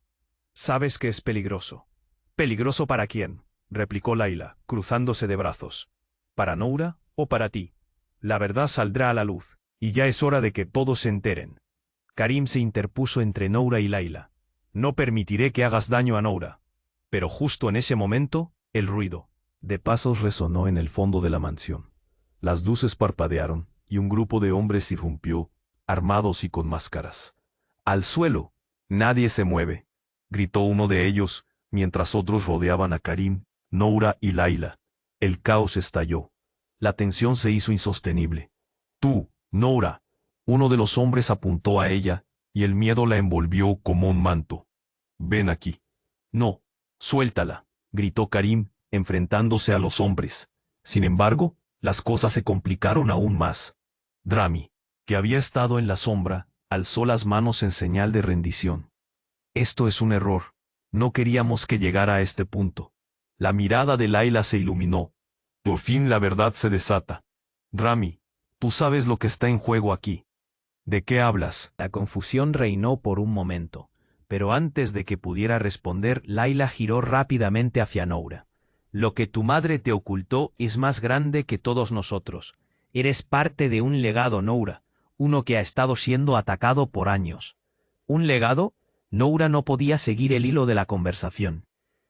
Sabes que es peligroso». «¿Peligroso para quién?», replicó Laila, cruzándose de brazos. «¿Para Noura o para ti? La verdad saldrá a la luz, y ya es hora de que todos se enteren». Karim se interpuso entre Noura y Laila. «No permitiré que hagas daño a Noura». Pero justo en ese momento, el ruido de pasos resonó en el fondo de la mansión. Las luces parpadearon, y un grupo de hombres irrumpió, armados y con máscaras. «Al suelo. Nadie se mueve», gritó uno de ellos, mientras otros rodeaban a Karim, Noura y Laila. El caos estalló. La tensión se hizo insostenible. «Tú, Noura». Uno de los hombres apuntó a ella, y el miedo la envolvió como un manto. «Ven aquí». «No, suéltala», gritó Karim, enfrentándose a los hombres. Sin embargo, las cosas se complicaron aún más. Drami, que había estado en la sombra, alzó las manos en señal de rendición. «Esto es un error. No queríamos que llegara a este punto». La mirada de Layla se iluminó. Por fin la verdad se desata. «Rami, tú sabes lo que está en juego aquí». ¿De qué hablas? La confusión reinó por un momento, pero antes de que pudiera responder, Layla giró rápidamente hacia Noura. «Lo que tu madre te ocultó es más grande que todos nosotros. Eres parte de un legado, Noura, uno que ha estado siendo atacado por años». «¿Un legado?» Noura no podía seguir el hilo de la conversación.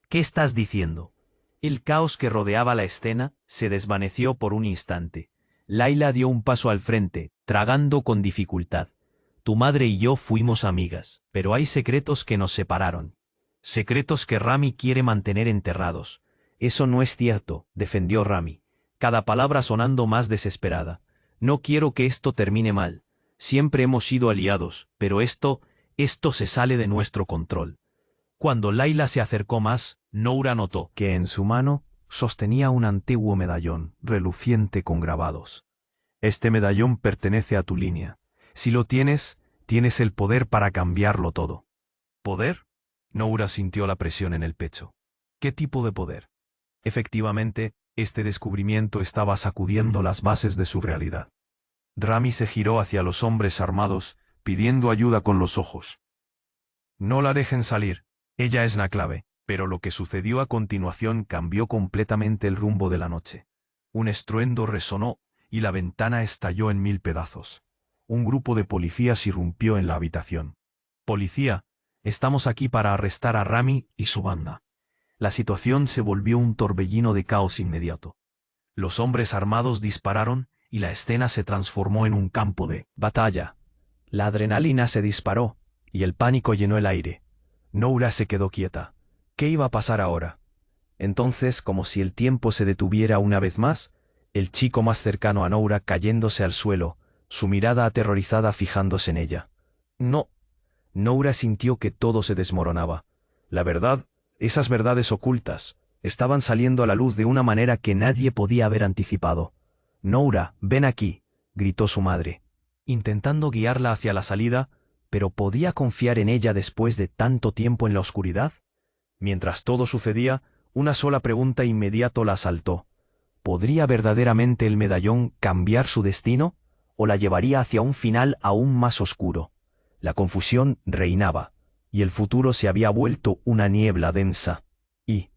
«¿Qué estás diciendo?» El caos que rodeaba la escena se desvaneció por un instante. Layla dio un paso al frente, tragando con dificultad. «Tu madre y yo fuimos amigas, pero hay secretos que nos separaron. Secretos que Rami quiere mantener enterrados». «Eso no es cierto», defendió Rami, cada palabra sonando más desesperada. «No quiero que esto termine mal. Siempre hemos sido aliados, pero esto se sale de nuestro control». Cuando Layla se acercó más, Noura notó que en su mano sostenía un antiguo medallón, reluciente con grabados. «Este medallón pertenece a tu línea. Si lo tienes, tienes el poder para cambiarlo todo». «¿Poder?» Noura sintió la presión en el pecho. ¿Qué tipo de poder? Efectivamente, este descubrimiento estaba sacudiendo las bases de su realidad. Drami se giró hacia los hombres armados, pidiendo ayuda con los ojos. «No la dejen salir. Ella es la clave». Pero lo que sucedió a continuación cambió completamente el rumbo de la noche. Un estruendo resonó y la ventana estalló en 1000 pedazos. Un grupo de policías irrumpió en la habitación. «Policía, estamos aquí para arrestar a Rami y su banda». La situación se volvió un torbellino de caos inmediato. Los hombres armados dispararon y la escena se transformó en un campo de batalla. La adrenalina se disparó y el pánico llenó el aire. Noura se quedó quieta. ¿Qué iba a pasar ahora? Entonces, como si el tiempo se detuviera una vez más, el chico más cercano a Noura cayéndose al suelo, su mirada aterrorizada fijándose en ella. «No». Noura sintió que todo se desmoronaba. La verdad, esas verdades ocultas, estaban saliendo a la luz de una manera que nadie podía haber anticipado. «Noura, ven aquí», gritó su madre, intentando guiarla hacia la salida, pero ¿podía confiar en ella después de tanto tiempo en la oscuridad? Mientras todo sucedía, una sola pregunta inmediato la asaltó. ¿Podría verdaderamente el medallón cambiar su destino o la llevaría hacia un final aún más oscuro? La confusión reinaba, y el futuro se había vuelto una niebla densa y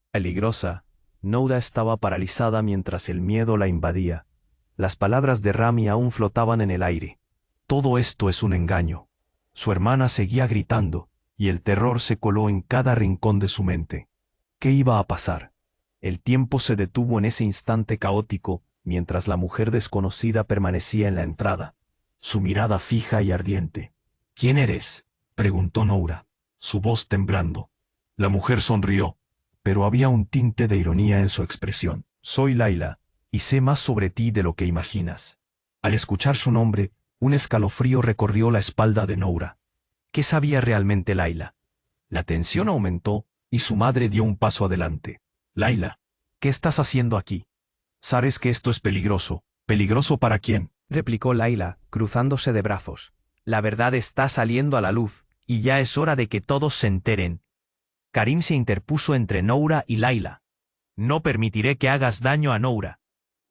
peligrosa. Noura estaba paralizada mientras el miedo la invadía. Las palabras de Rami aún flotaban en el aire. «Todo esto es un engaño». Su hermana seguía gritando, y el terror se coló en cada rincón de su mente. ¿Qué iba a pasar? El tiempo se detuvo en ese instante caótico, mientras la mujer desconocida permanecía en la entrada, su mirada fija y ardiente. «¿Quién eres?», preguntó Noura, su voz temblando. La mujer sonrió, pero había un tinte de ironía en su expresión. «Soy Layla, y sé más sobre ti de lo que imaginas». Al escuchar su nombre, un escalofrío recorrió la espalda de Noura. ¿Qué sabía realmente Layla? La tensión aumentó, y su madre dio un paso adelante. «Layla, ¿qué estás haciendo aquí? Sabes que esto es peligroso. ¿Peligroso para quién?», replicó Layla, cruzándose de brazos. «La verdad está saliendo a la luz, y ya es hora de que todos se enteren». Karim se interpuso entre Noura y Layla. «No permitiré que hagas daño a Noura».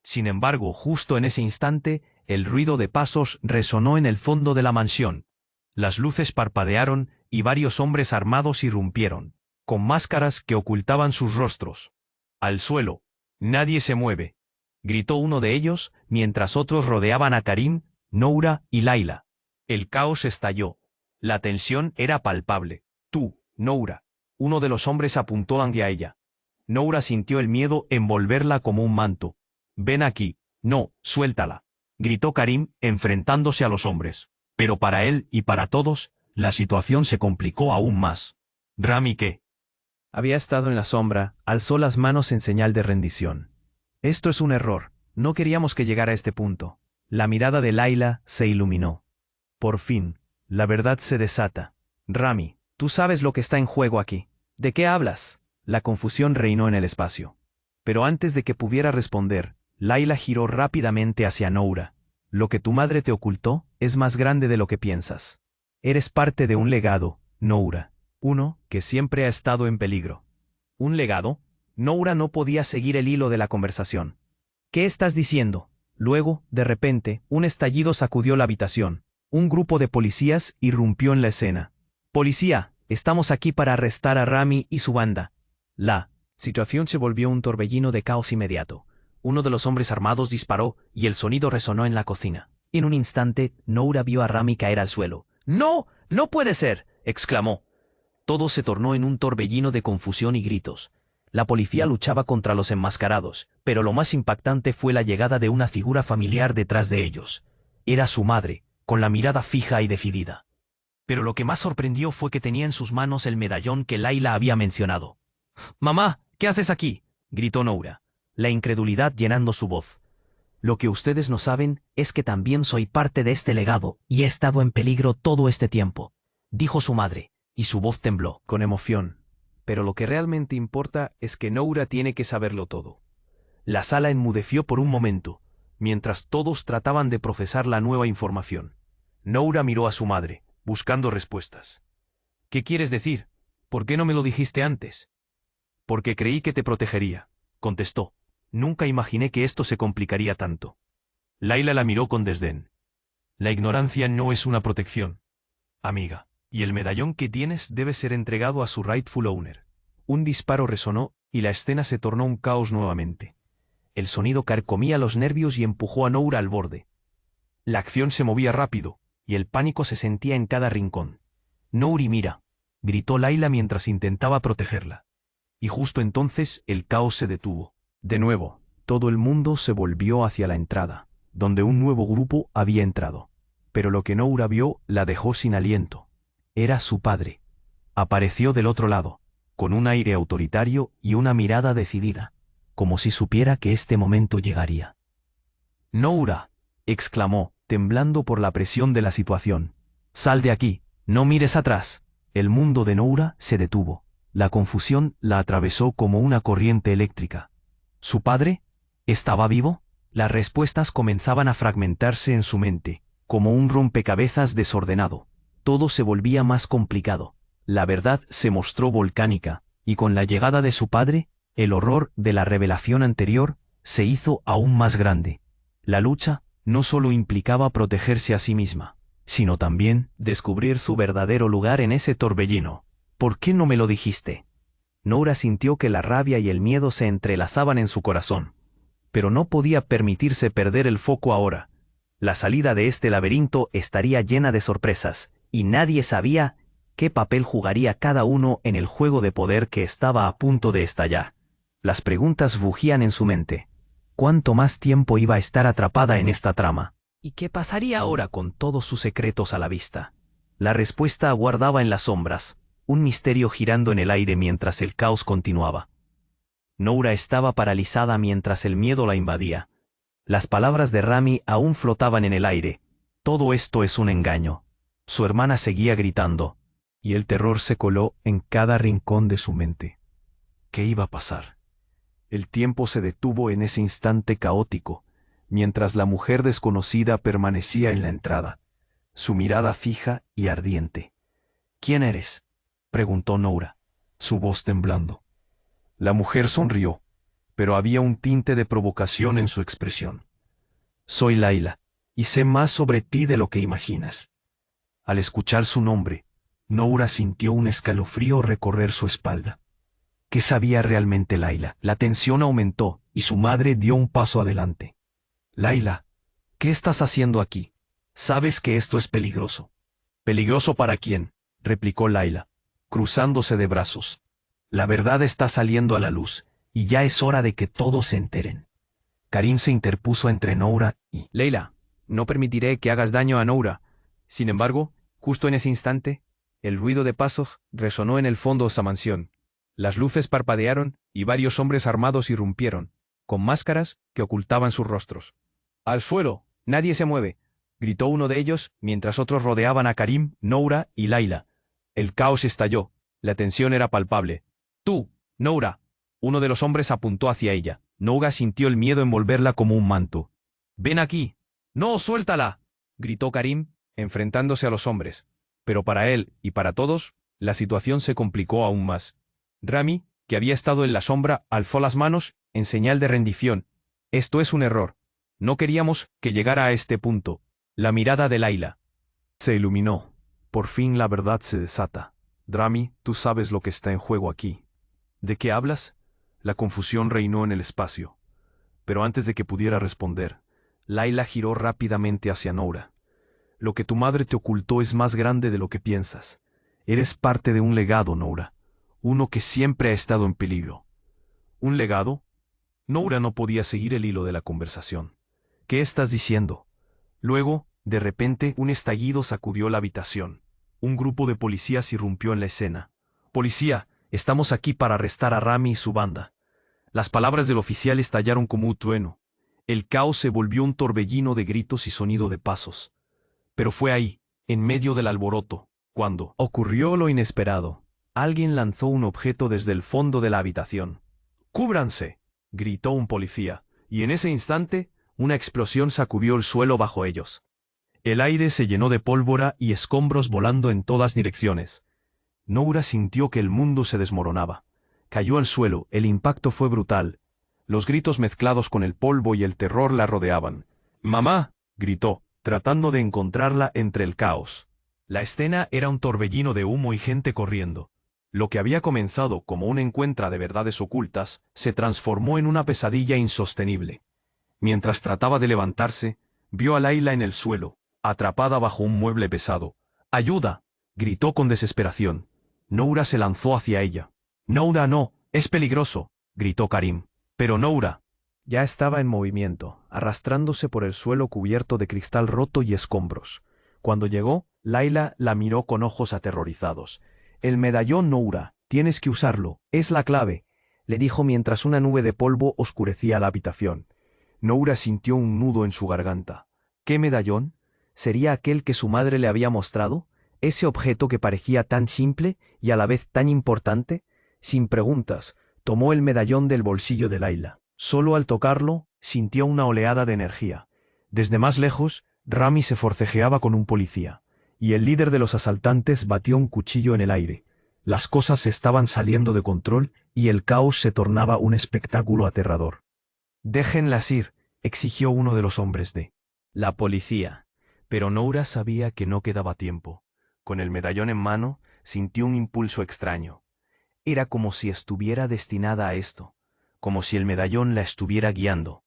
Sin embargo, justo en ese instante, el ruido de pasos resonó en el fondo de la mansión. Las luces parpadearon y varios hombres armados irrumpieron, con máscaras que ocultaban sus rostros. «Al suelo. Nadie se mueve», gritó uno de ellos, mientras otros rodeaban a Karim, Noura y Layla. El caos estalló. La tensión era palpable. «Tú, Noura». Uno de los hombres apuntó hacia ella. Noura sintió el miedo envolverla como un manto. «Ven aquí». «No, suéltala», gritó Karim, enfrentándose a los hombres. Pero para él y para todos, la situación se complicó aún más. «¿Rami qué?». Había estado en la sombra, alzó las manos en señal de rendición. «Esto es un error. No queríamos que llegara a este punto». La mirada de Layla se iluminó. Por fin, La verdad se desata. Rami, tú sabes lo que está en juego aquí. ¿De qué hablas? La confusión reinó en el espacio. Pero antes de que pudiera responder, Layla giró rápidamente hacia Noura. Lo que tu madre te ocultó es más grande de lo que piensas. Eres parte de un legado, Noura. Uno que siempre ha estado en peligro. ¿Un legado? Noura no podía seguir el hilo de la conversación. ¿Qué estás diciendo? Luego, de repente, un estallido sacudió la habitación. Un grupo de policías irrumpió en la escena. «Policía, estamos aquí para arrestar a Rami y su banda». La situación se volvió un torbellino de caos inmediato. Uno de los hombres armados disparó y el sonido resonó en la cocina. En un instante, Noura vio a Rami caer al suelo. «¡No! ¡No puede ser!», exclamó. Todo se tornó en un torbellino de confusión y gritos. La policía luchaba contra los enmascarados, pero lo más impactante fue la llegada de una figura familiar detrás de ellos. Era su madre, con la mirada fija y decidida. Pero lo que más sorprendió fue que tenía en sus manos el medallón que Layla había mencionado. «Mamá, ¿qué haces aquí?», gritó Noura, la incredulidad llenando su voz. «Lo que ustedes no saben es que también soy parte de este legado y he estado en peligro todo este tiempo», dijo su madre, y su voz tembló con emoción. Pero lo que realmente importa es que Noura tiene que saberlo todo. La sala enmudeció por un momento, mientras todos trataban de procesar la nueva información. Noura miró a su madre, buscando respuestas. «¿Qué quieres decir? ¿Por qué no me lo dijiste antes?» «Porque creí que te protegería», contestó. «Nunca imaginé que esto se complicaría tanto». Layla la miró con desdén. «La ignorancia no es una protección, amiga. Y el medallón que tienes debe ser entregado a su rightful owner». Un disparo resonó y la escena se tornó un caos nuevamente. El sonido carcomía los nervios y empujó a Noura al borde. La acción se movía rápido y el pánico se sentía en cada rincón. «Nouri, mira», gritó Layla mientras intentaba protegerla. Y justo entonces el caos se detuvo. De nuevo, todo el mundo se volvió hacia la entrada, donde un nuevo grupo había entrado. Pero lo que Noura vio la dejó sin aliento. Era su padre. Apareció del otro lado, con un aire autoritario y una mirada decidida, como si supiera que este momento llegaría. «Noura», exclamó, temblando por la presión de la situación. «Sal de aquí, no mires atrás». El mundo de Noura se detuvo. La confusión la atravesó como una corriente eléctrica. ¿Su padre? ¿Estaba vivo? Las respuestas comenzaban a fragmentarse en su mente, como un rompecabezas desordenado. Todo se volvía más complicado. La verdad se mostró volcánica, y con la llegada de su padre, el horror de la revelación anterior se hizo aún más grande. La lucha no solo implicaba protegerse a sí misma, sino también descubrir su verdadero lugar en ese torbellino. «¿Por qué no me lo dijiste?». Noura sintió que la rabia y el miedo se entrelazaban en su corazón, pero no podía permitirse perder el foco ahora. La salida de este laberinto estaría llena de sorpresas, y nadie sabía qué papel jugaría cada uno en el juego de poder que estaba a punto de estallar. Las preguntas rugían en su mente. ¿Cuánto más tiempo iba a estar atrapada en esta trama? ¿Y qué pasaría ahora con todos sus secretos a la vista? La respuesta aguardaba en las sombras, un misterio girando en el aire mientras el caos continuaba. Noura estaba paralizada mientras el miedo la invadía. Las palabras de Rami aún flotaban en el aire. «Todo esto es un engaño». Su hermana seguía gritando, y el terror se coló en cada rincón de su mente. ¿Qué iba a pasar? El tiempo se detuvo en ese instante caótico, mientras la mujer desconocida permanecía en la entrada, su mirada fija y ardiente. «¿Quién eres?», preguntó Noura, su voz temblando. La mujer sonrió, pero había un tinte de provocación en su expresión. «Soy Layla, y sé más sobre ti de lo que imaginas». Al escuchar su nombre, Noura sintió un escalofrío recorrer su espalda. ¿Qué sabía realmente Layla? La tensión aumentó y su madre dio un paso adelante. «Layla, ¿qué estás haciendo aquí? Sabes que esto es peligroso». «¿Peligroso para quién?», replicó Layla, cruzándose de brazos. «La verdad está saliendo a la luz, y ya es hora de que todos se enteren». Karim se interpuso entre Noura y... «Layla, no permitiré que hagas daño a Noura». Sin embargo, justo en ese instante, el ruido de pasos resonó en el fondo de esa mansión. Las luces parpadearon y varios hombres armados irrumpieron, con máscaras que ocultaban sus rostros. «Al suelo, nadie se mueve», gritó uno de ellos, mientras otros rodeaban a Karim, Noura y Layla. El caos estalló. La tensión era palpable. Tú, Noura. Uno de los hombres apuntó hacia ella. Noura sintió el miedo envolverla como un manto. Ven aquí. No, suéltala, gritó Karim, enfrentándose a los hombres. Pero para él y para todos, la situación se complicó aún más. Rami, que había estado en la sombra, alzó las manos en señal de rendición. Esto es un error. No queríamos que llegara a este punto. La mirada de Layla se iluminó. Por fin la verdad se desata. Rami, tú sabes lo que está en juego aquí. ¿De qué hablas? La confusión reinó en el espacio. Pero antes de que pudiera responder, Layla giró rápidamente hacia Noura. Lo que tu madre te ocultó es más grande de lo que piensas. Eres parte de un legado, Noura. Uno que siempre ha estado en peligro. ¿Un legado? Noura no podía seguir el hilo de la conversación. ¿Qué estás diciendo? Luego, de repente, un estallido sacudió la habitación. Un grupo de policías irrumpió en la escena. «Policía, estamos aquí para arrestar a Rami y su banda». Las palabras del oficial estallaron como un trueno. El caos se volvió un torbellino de gritos y sonido de pasos. Pero fue ahí, en medio del alboroto, cuando ocurrió lo inesperado. Alguien lanzó un objeto desde el fondo de la habitación. «¡Cúbranse!», gritó un policía, y en ese instante, una explosión sacudió el suelo bajo ellos. El aire se llenó de pólvora y escombros volando en todas direcciones. Noura sintió que el mundo se desmoronaba. Cayó al suelo, el impacto fue brutal. Los gritos mezclados con el polvo y el terror la rodeaban. «¡Mamá!», gritó, tratando de encontrarla entre el caos. La escena era un torbellino de humo y gente corriendo. Lo que había comenzado como un encuentro de verdades ocultas, se transformó en una pesadilla insostenible. Mientras trataba de levantarse, vio a Layla en el suelo, atrapada bajo un mueble pesado. «¡Ayuda!», gritó con desesperación. Noura se lanzó hacia ella. «Noura, no, es peligroso», gritó Karim. Pero Noura ya estaba en movimiento, arrastrándose por el suelo cubierto de cristal roto y escombros. Cuando llegó, Layla la miró con ojos aterrorizados. «El medallón, Noura, tienes que usarlo, es la clave», le dijo mientras una nube de polvo oscurecía la habitación. Noura sintió un nudo en su garganta. ¿Qué medallón? ¿Sería aquel que su madre le había mostrado? ¿Ese objeto que parecía tan simple y a la vez tan importante? Sin preguntas, tomó el medallón del bolsillo de Layla. Solo al tocarlo, sintió una oleada de energía. Desde más lejos, Rami se forcejeaba con un policía, y el líder de los asaltantes batió un cuchillo en el aire. Las cosas estaban saliendo de control y el caos se tornaba un espectáculo aterrador. «Déjenlas ir», exigió uno de los hombres de la policía. Pero Noura sabía que no quedaba tiempo. Con el medallón en mano, sintió un impulso extraño. Era como si estuviera destinada a esto, como si el medallón la estuviera guiando.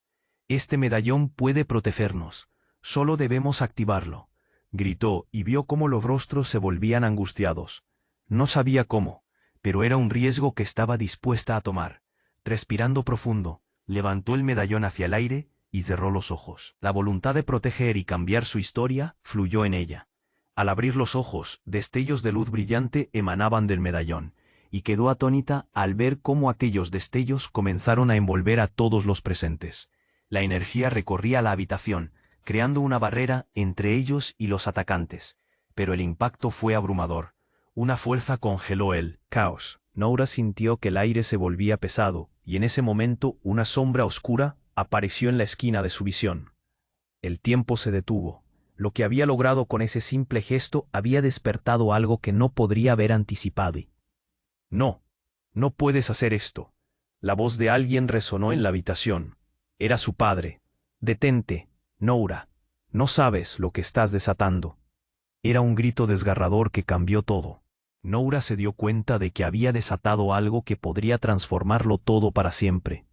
«Este medallón puede protegernos, solo debemos activarlo», gritó y vio cómo los rostros se volvían angustiados. No sabía cómo, pero era un riesgo que estaba dispuesta a tomar. Respirando profundo, levantó el medallón hacia el aire y cerró los ojos. La voluntad de proteger y cambiar su historia fluyó en ella. Al abrir los ojos, destellos de luz brillante emanaban del medallón, y quedó atónita al ver cómo aquellos destellos comenzaron a envolver a todos los presentes. La energía recorría la habitación, creando una barrera entre ellos y los atacantes. Pero el impacto fue abrumador. Una fuerza congeló el caos. Noura sintió que el aire se volvía pesado, y en ese momento una sombra oscura apareció en la esquina de su visión. El tiempo se detuvo. Lo que había logrado con ese simple gesto había despertado algo que no podría haber anticipado. «No, no puedes hacer esto». La voz de alguien resonó en la habitación. Era su padre. «Detente, Noura. No sabes lo que estás desatando». Era un grito desgarrador que cambió todo. Noura se dio cuenta de que había desatado algo que podría transformarlo todo para siempre.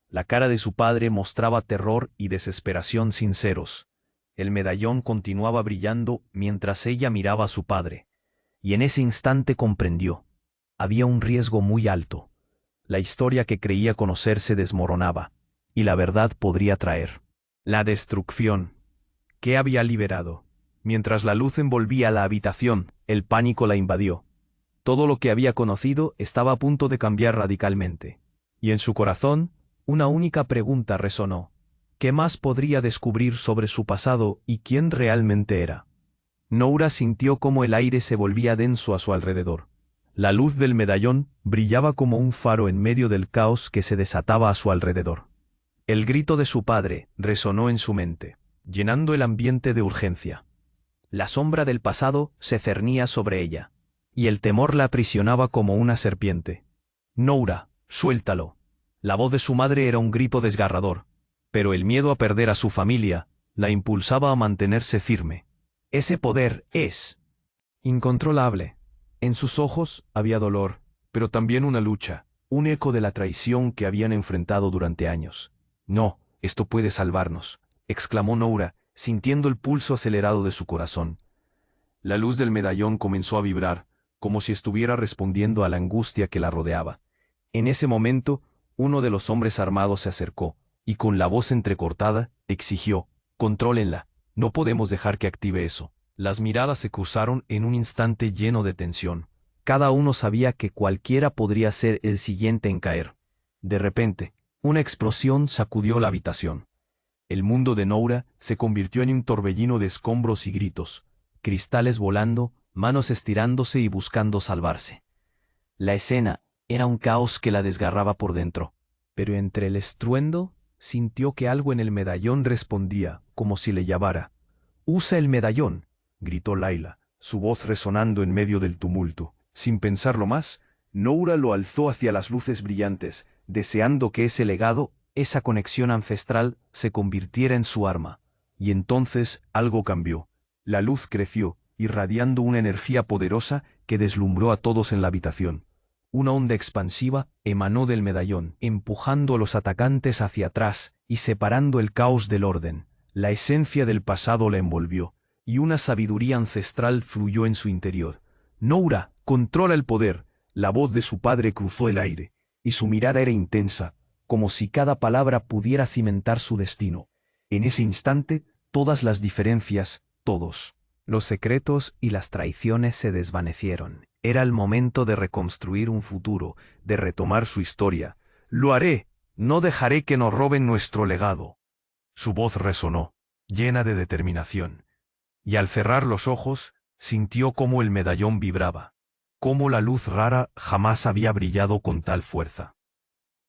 La cara de su padre mostraba terror y desesperación sinceros. El medallón continuaba brillando mientras ella miraba a su padre. Y en ese instante comprendió. Había un riesgo muy alto. La historia que creía conocer se desmoronaba, y la verdad podría traer la destrucción. ¿Qué había liberado? Mientras la luz envolvía la habitación, el pánico la invadió. Todo lo que había conocido estaba a punto de cambiar radicalmente. Y en su corazón, una única pregunta resonó. ¿Qué más podría descubrir sobre su pasado y quién realmente era? Noura sintió cómo el aire se volvía denso a su alrededor. La luz del medallón brillaba como un faro en medio del caos que se desataba a su alrededor. El grito de su padre resonó en su mente, llenando el ambiente de urgencia. La sombra del pasado se cernía sobre ella, y el temor la aprisionaba como una serpiente. «Noura, suéltalo». La voz de su madre era un grito desgarrador, pero el miedo a perder a su familia la impulsaba a mantenerse firme. Ese poder es incontrolable. En sus ojos había dolor, pero también una lucha, un eco de la traición que habían enfrentado durante años. «No, esto puede salvarnos», exclamó Noura, sintiendo el pulso acelerado de su corazón. La luz del medallón comenzó a vibrar, como si estuviera respondiendo a la angustia que la rodeaba. En ese momento, uno de los hombres armados se acercó, y con la voz entrecortada, exigió: «Contrólenla, no podemos dejar que active eso». Las miradas se cruzaron en un instante lleno de tensión. Cada uno sabía que cualquiera podría ser el siguiente en caer. De repente, una explosión sacudió la habitación. El mundo de Noura se convirtió en un torbellino de escombros y gritos, cristales volando, manos estirándose y buscando salvarse. La escena era un caos que la desgarraba por dentro. Pero entre el estruendo, sintió que algo en el medallón respondía, como si le llamara. «Usa el medallón», gritó Layla, su voz resonando en medio del tumulto. Sin pensarlo más, Noura lo alzó hacia las luces brillantes, deseando que ese legado, esa conexión ancestral, se convirtiera en su arma. Y entonces algo cambió. La luz creció, irradiando una energía poderosa que deslumbró a todos en la habitación. Una onda expansiva emanó del medallón, empujando a los atacantes hacia atrás y separando el caos del orden. La esencia del pasado la envolvió, y una sabiduría ancestral fluyó en su interior. «Noura, controla el poder». La voz de su padre cruzó el aire, y su mirada era intensa, como si cada palabra pudiera cimentar su destino. En ese instante, todas las diferencias, todos los secretos y las traiciones se desvanecieron. Era el momento de reconstruir un futuro, de retomar su historia. «Lo haré, no dejaré que nos roben nuestro legado». Su voz resonó, llena de determinación. Y al cerrar los ojos, sintió cómo el medallón vibraba, cómo la luz rara jamás había brillado con tal fuerza.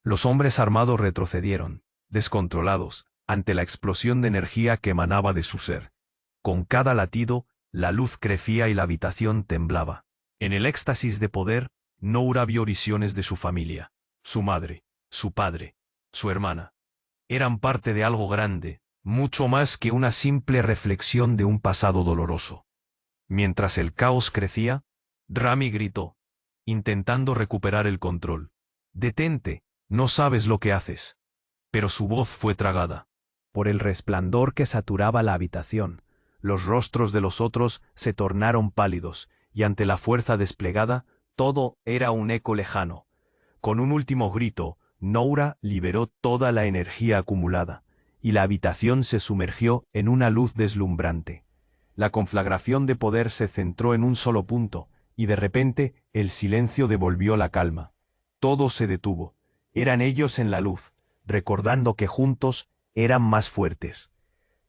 Los hombres armados retrocedieron, descontrolados, ante la explosión de energía que emanaba de su ser. Con cada latido, la luz crecía y la habitación temblaba. En el éxtasis de poder, Noura vio visiones de su familia, su madre, su padre, su hermana. Eran parte de algo grande, mucho más que una simple reflexión de un pasado doloroso. Mientras el caos crecía, Rami gritó, intentando recuperar el control. «Detente, no sabes lo que haces». Pero su voz fue tragada por el resplandor que saturaba la habitación. Los rostros de los otros se tornaron pálidos, y ante la fuerza desplegada, todo era un eco lejano. Con un último grito, Noura liberó toda la energía acumulada, y la habitación se sumergió en una luz deslumbrante. La conflagración de poder se centró en un solo punto, y de repente el silencio devolvió la calma. Todo se detuvo. Eran ellos en la luz, recordando que juntos eran más fuertes.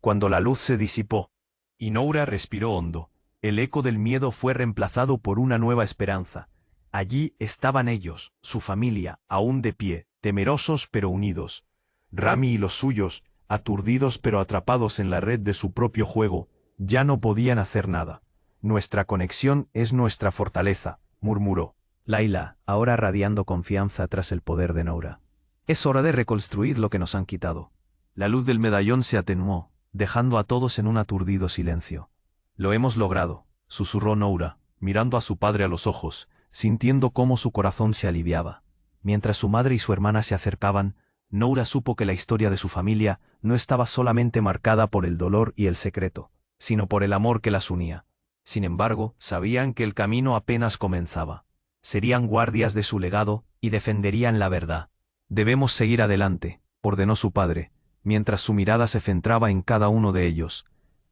Cuando la luz se disipó, y Noura respiró hondo, el eco del miedo fue reemplazado por una nueva esperanza. Allí estaban ellos, su familia, aún de pie, temerosos pero unidos. Rami y los suyos, aturdidos pero atrapados en la red de su propio juego, ya no podían hacer nada. «Nuestra conexión es nuestra fortaleza», murmuró Layla, ahora radiando confianza tras el poder de Noura. «Es hora de reconstruir lo que nos han quitado». La luz del medallón se atenuó, dejando a todos en un aturdido silencio. «Lo hemos logrado», susurró Noura, mirando a su padre a los ojos, sintiendo cómo su corazón se aliviaba. Mientras su madre y su hermana se acercaban, Noura supo que la historia de su familia no estaba solamente marcada por el dolor y el secreto, sino por el amor que las unía. Sin embargo, sabían que el camino apenas comenzaba. Serían guardias de su legado y defenderían la verdad. «Debemos seguir adelante», ordenó su padre, mientras su mirada se centraba en cada uno de ellos.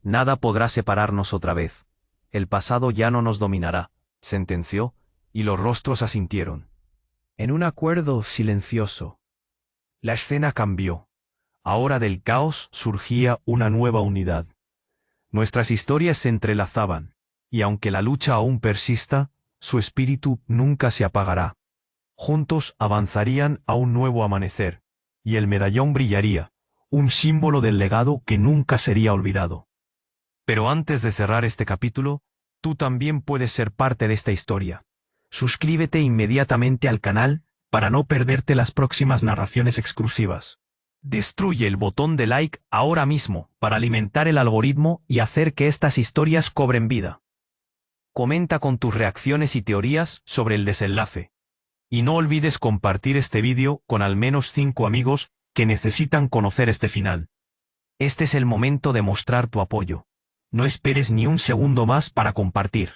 «Nada podrá separarnos otra vez. El pasado ya no nos dominará», sentenció, y los rostros asintieron. En un acuerdo silencioso, la escena cambió. Ahora del caos surgía una nueva unidad. Nuestras historias se entrelazaban, y aunque la lucha aún persista, su espíritu nunca se apagará. Juntos avanzarían a un nuevo amanecer, y el medallón brillaría, un símbolo del legado que nunca sería olvidado. Pero antes de cerrar este capítulo, tú también puedes ser parte de esta historia. Suscríbete inmediatamente al canal para no perderte las próximas narraciones exclusivas. Destruye el botón de like ahora mismo para alimentar el algoritmo y hacer que estas historias cobren vida. Comenta con tus reacciones y teorías sobre el desenlace. Y no olvides compartir este vídeo con al menos 5 amigos que necesitan conocer este final. Este es el momento de mostrar tu apoyo. No esperes ni un segundo más para compartir.